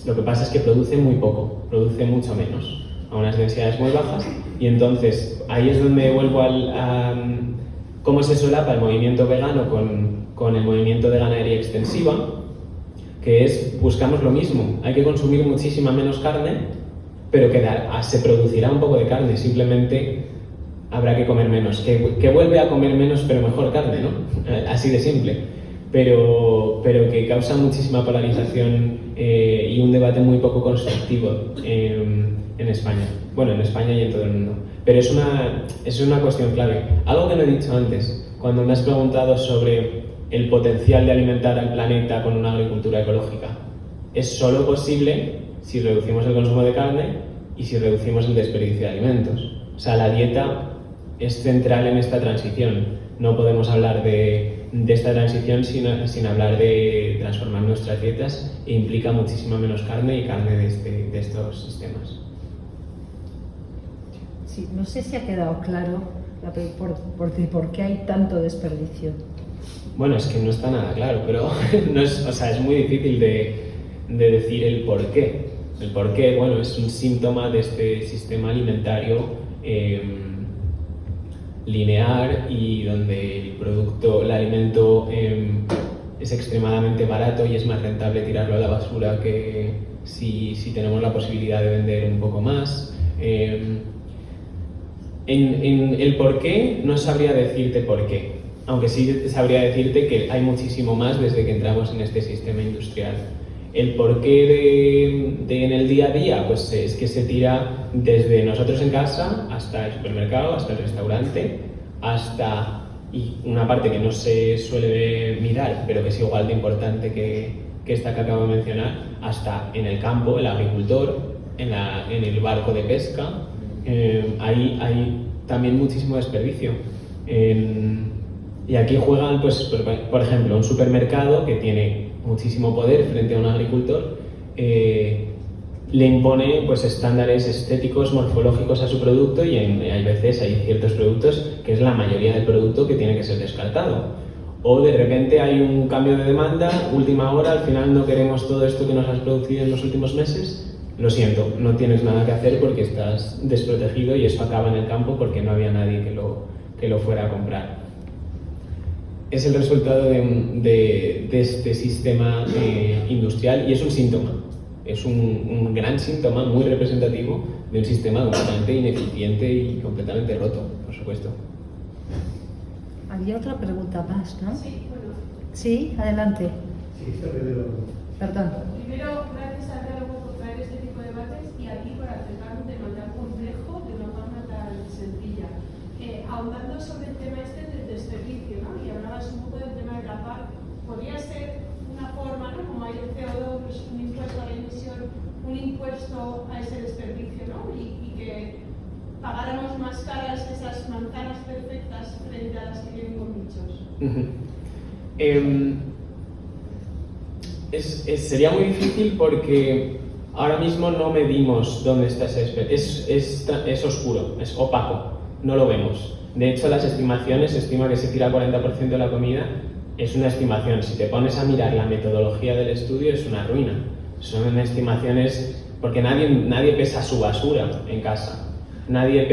Speaker 2: Lo que pasa es que produce muy poco, produce mucho menos, a unas densidades muy bajas, y entonces ahí es donde vuelvo a cómo se solapa el movimiento vegano con el movimiento de ganadería extensiva, que es, buscamos lo mismo, hay que consumir muchísima menos carne, pero se producirá un poco de carne, simplemente habrá que comer menos, que vuelve a comer menos pero mejor carne, ¿no? Así de simple, pero que causa muchísima polarización y un debate muy poco constructivo en España. Bueno, en España y en todo el mundo. Pero es una cuestión clave. Algo que no he dicho antes, cuando me has preguntado sobre el potencial de alimentar al planeta con una agricultura ecológica. Es solo posible si reducimos el consumo de carne y si reducimos el desperdicio de alimentos. O sea, la dieta es central en esta transición. No podemos hablar de esta transición sin hablar de transformar nuestras dietas, e implica muchísima menos carne y carne de estos sistemas.
Speaker 1: Sí, no sé si ha quedado claro por qué hay tanto desperdicio.
Speaker 2: Bueno, es que no está nada claro, pero es muy difícil de decir el por qué. El por qué, bueno, es un síntoma de este sistema alimentario lineal y donde el alimento es extremadamente barato y es más rentable tirarlo a la basura que si tenemos la posibilidad de vender un poco más. En el por qué no sabría decirte por qué, aunque sí sabría decirte que hay muchísimo más desde que entramos en este sistema industrial. El porqué en el día a día, pues es que se tira desde nosotros en casa hasta el supermercado, hasta el restaurante, hasta, y una parte que no se suele mirar, pero que es igual de importante que esta que acabo de mencionar, hasta en el campo, el agricultor, en el barco de pesca. Ahí hay también muchísimo desperdicio. Y aquí juegan, pues, por ejemplo, un supermercado que tiene muchísimo poder frente a un agricultor, le impone pues estándares estéticos, morfológicos a su producto, y hay veces hay ciertos productos que es la mayoría del producto que tiene que ser descartado. O de repente hay un cambio de demanda, última hora, al final no queremos todo esto que nos has producido en los últimos meses. Lo siento, no tienes nada que hacer porque estás desprotegido y eso acaba en el campo porque no había nadie que lo fuera a comprar. Es el resultado de este sistema industrial y es un síntoma. Es un gran síntoma muy representativo de un sistema completamente ineficiente y completamente roto, por supuesto.
Speaker 1: Había otra pregunta más, ¿no?
Speaker 3: Sí, bueno.
Speaker 1: Sí, adelante.
Speaker 5: Sí,
Speaker 1: Perdón.
Speaker 3: Primero, gracias a Diálogo por traer este tipo de debates y a ti por acercar un tema tan complejo de una forma tan sencilla. Ahondando sobre el tema del desperdicio, ¿no? Y hablabas un poco del tema de la PAC, podría ser una forma, ¿no? Como hay el CO2, pues un impuesto a la emisión, un impuesto a ese desperdicio, ¿no? Y que pagáramos más caras esas manzanas perfectas frente a las que vienen con bichos.
Speaker 2: Sería muy difícil porque Ahora mismo no medimos dónde está ese desperdicio, es oscuro, es opaco, no lo vemos. De hecho, las estimaciones, se estima que se tira 40% de la comida, es una estimación. Si te pones a mirar la metodología del estudio, es una ruina. Son estimaciones porque nadie pesa su basura en casa, nadie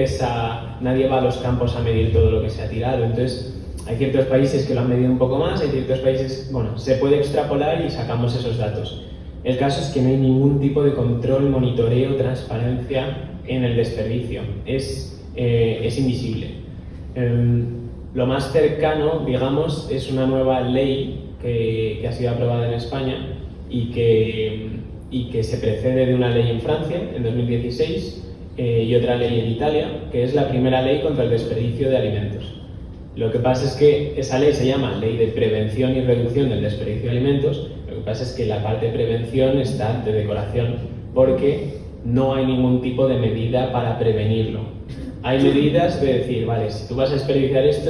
Speaker 2: va a los campos a medir todo lo que se ha tirado. Entonces, hay ciertos países que lo han medido un poco más, hay ciertos países, bueno, se puede extrapolar y sacamos esos datos. El caso es que no hay ningún tipo de control, monitoreo, transparencia en el desperdicio. Es invisible. Lo más cercano, digamos, es una nueva ley que ha sido aprobada en España y que se precede de una ley en Francia, en 2016, y otra ley en Italia, que es la primera ley contra el desperdicio de alimentos. Lo que pasa es que esa ley se llama Ley de Prevención y Reducción del Desperdicio de Alimentos. Lo que pasa es que la parte de prevención está de decoración, porque no hay ningún tipo de medida para prevenirlo. Hay medidas de decir, vale, si tú vas a desperdiciar esto,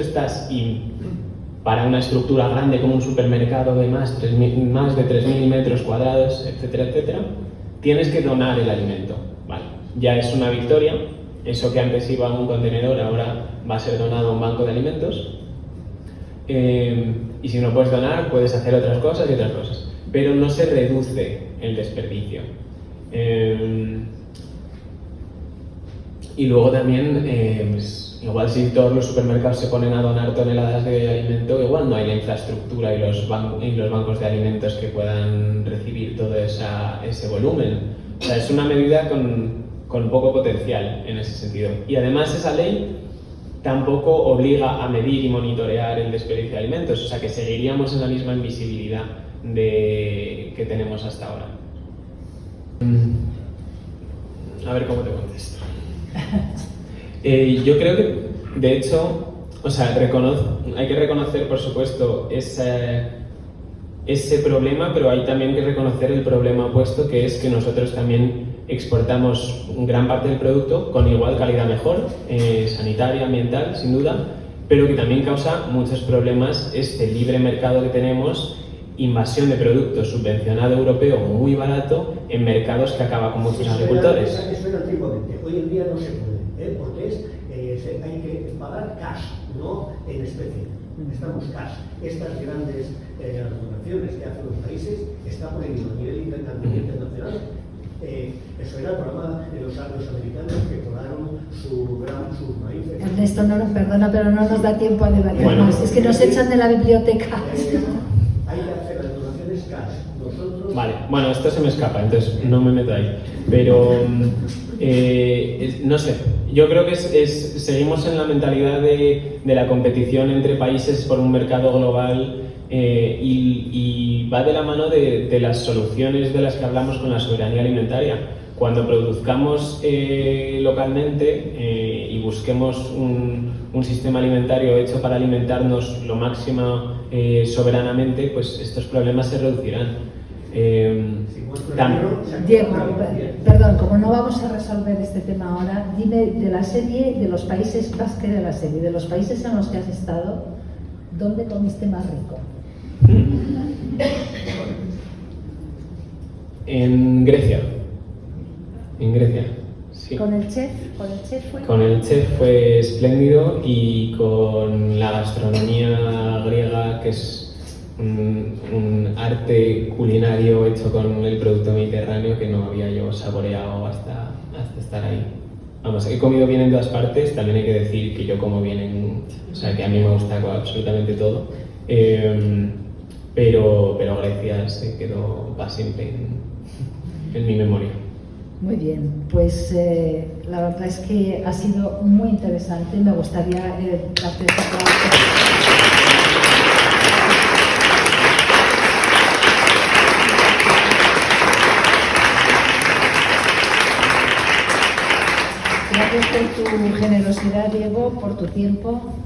Speaker 2: para una estructura grande como un supermercado de más de 3.000 metros cuadrados, etcétera, etcétera, tienes que donar el alimento. Vale, ya es una victoria. Eso que antes iba a un contenedor ahora va a ser donado a un banco de alimentos. Y si no puedes donar, puedes hacer otras cosas y otras cosas. Pero no se reduce el desperdicio. Y luego también, pues, igual si todos los supermercados se ponen a donar toneladas de alimento, igual no hay la infraestructura y los bancos de alimentos que puedan recibir todo ese volumen. O sea, es una medida con poco potencial en ese sentido. Y además esa ley tampoco obliga a medir y monitorear el desperdicio de alimentos, o sea que seguiríamos en la misma invisibilidad que tenemos hasta ahora. A ver cómo te contesto. Yo creo que, de hecho, o sea, hay que reconocer, por supuesto, ese problema, pero hay también que reconocer el problema opuesto, que es que nosotros también exportamos gran parte del producto con igual calidad mejor, sanitaria, ambiental, sin duda, pero que también causa muchos problemas este libre mercado que tenemos, invasión de productos subvencionado europeo muy barato en mercados que acaba con muchos agricultores.
Speaker 5: Eso era antiguamente, hoy en día no se puede, porque hay que pagar cash, no en especie. Necesitamos cash. Estas grandes regulaciones que hacen los países están poniendo a nivel internacional. Eso era el programa de los americanos que colaron sus maíces.
Speaker 1: Ernesto, perdona, pero no nos da tiempo a debatir más. Es que nos echan de la biblioteca.
Speaker 5: Hay que hacer las donaciones cash. Nosotros...
Speaker 2: Vale, bueno, esto se me escapa, entonces no me meto ahí. Pero, no sé, yo creo que seguimos en la mentalidad de la competición entre países por un mercado global. Y va de la mano de las soluciones de las que hablamos con la soberanía alimentaria. Cuando produzcamos localmente y busquemos un sistema alimentario hecho para alimentarnos lo máximo soberanamente, pues estos problemas se reducirán.
Speaker 1: Diego, perdón, como no vamos a resolver este tema ahora, dime de la serie, de los países, más que de la serie, de los países en los que has estado, ¿dónde comiste más rico?
Speaker 2: En Grecia, sí.
Speaker 1: ¿Con el chef fue?
Speaker 2: Con el chef fue espléndido, y con la gastronomía griega, que es un arte culinario hecho con el producto mediterráneo que no había yo saboreado hasta estar ahí. Vamos, he comido bien en todas partes, también hay que decir que yo como bien o sea, que a mí me gusta absolutamente todo. Pero Grecia se quedó para siempre en mi memoria.
Speaker 1: Muy bien, pues la verdad es que ha sido muy interesante. Me gustaría darte este aplauso. Gracias por tu generosidad, Diego, por tu tiempo.